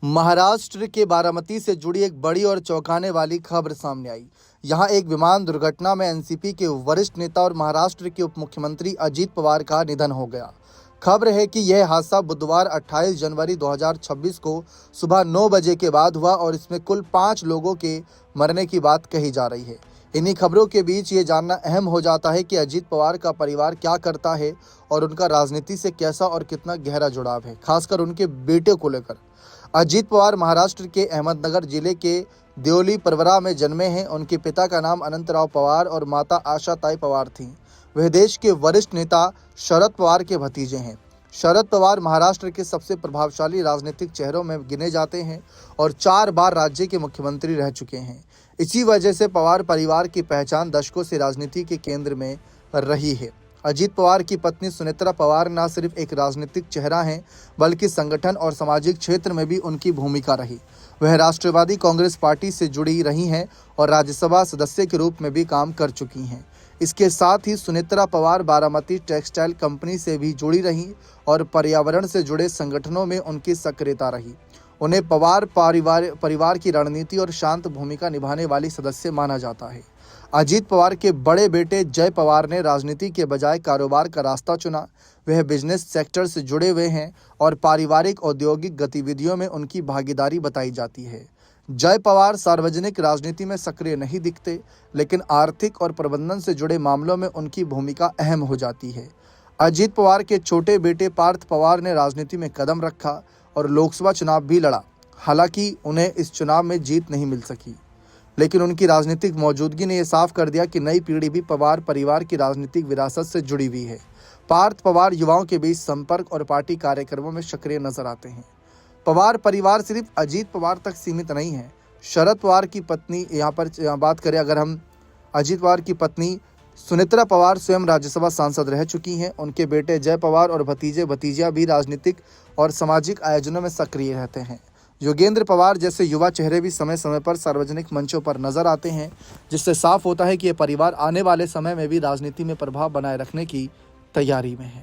महाराष्ट्र के बारामती से जुड़ी एक बड़ी और चौंकाने वाली खबर सामने आई। यहां एक विमान दुर्घटना में एनसीपी के वरिष्ठ नेता और महाराष्ट्र के उप मुख्यमंत्री अजित पवार का निधन हो गया। खबर है कि यह हादसा बुधवार 28 जनवरी 2026 को सुबह 9 बजे के बाद हुआ और इसमें कुल 5 लोगों के मरने की बात कही जा रही है। इन्हीं खबरों के बीच ये जानना अहम हो जाता है कि अजित पवार का परिवार क्या करता है और उनका राजनीति से कैसा और कितना गहरा जुड़ाव है, खासकर उनके बेटे को लेकर। अजित पवार महाराष्ट्र के अहमदनगर जिले के देवली परवरा में जन्मे हैं। उनके पिता का नाम अनंतराव पवार और माता आशाताई पवार थीं। वह देश के वरिष्ठ नेता शरद पवार के भतीजे हैं। शरद पवार महाराष्ट्र के सबसे प्रभावशाली राजनीतिक चेहरों में गिने जाते हैं और 4 बार राज्य के मुख्यमंत्री रह चुके हैं। इसी वजह से पवार परिवार की पहचान दशकों से राजनीति के केंद्र में रही है। अजित पवार की पत्नी सुनेत्रा पवार न सिर्फ एक राजनीतिक चेहरा हैं, बल्कि संगठन और सामाजिक क्षेत्र में भी उनकी भूमिका रही। वह राष्ट्रवादी कांग्रेस पार्टी से जुड़ी रही हैं और राज्यसभा सदस्य के रूप में भी काम कर चुकी हैं। इसके साथ ही सुनेत्रा पवार बारामती टेक्सटाइल कंपनी से भी जुड़ी रहीं और पर्यावरण से जुड़े संगठनों में उनकी सक्रियता रही। उन्हें पवार परिवार की रणनीति और शांत भूमिका निभाने वाली सदस्य माना जाता है। अजित पवार के बड़े बेटे जय पवार ने राजनीति के बजाय कारोबार का रास्ता चुना। वह बिजनेस सेक्टर से जुड़े हुए हैं और पारिवारिक औद्योगिक गतिविधियों में उनकी भागीदारी बताई जाती है। जय पवार सार्वजनिक राजनीति में सक्रिय नहीं दिखते, लेकिन आर्थिक और प्रबंधन से जुड़े मामलों में उनकी भूमिका अहम हो जाती है। अजित पवार के छोटे बेटे पार्थ पवार ने राजनीति में कदम रखा और लोकसभा चुनाव भी लड़ा। हालांकि उन्हें इस चुनाव में जीत नहीं मिल सकी, लेकिन उनकी राजनीतिक मौजूदगी ने यह साफ कर दिया कि नई पीढ़ी भी पवार परिवार की राजनीतिक विरासत से जुड़ी हुई है। पार्थ पवार युवाओं के बीच संपर्क और पार्टी कार्यक्रमों में सक्रिय नजर आते हैं। पवार परिवार सिर्फ अजित पवार तक सीमित नहीं है। शरद पवार की पत्नी यहाँ बात करें अगर हम, अजित पवार की पत्नी सुनेत्रा पवार स्वयं राज्यसभा सांसद रह चुकी हैं। उनके बेटे जय पवार और भतीजियां भी राजनीतिक और सामाजिक आयोजनों में सक्रिय रहते हैं। योगेंद्र पवार जैसे युवा चेहरे भी समय समय पर सार्वजनिक मंचों पर नजर आते हैं, जिससे साफ होता है कि ये परिवार आने वाले समय में भी राजनीति में प्रभाव बनाए रखने की तैयारी में है।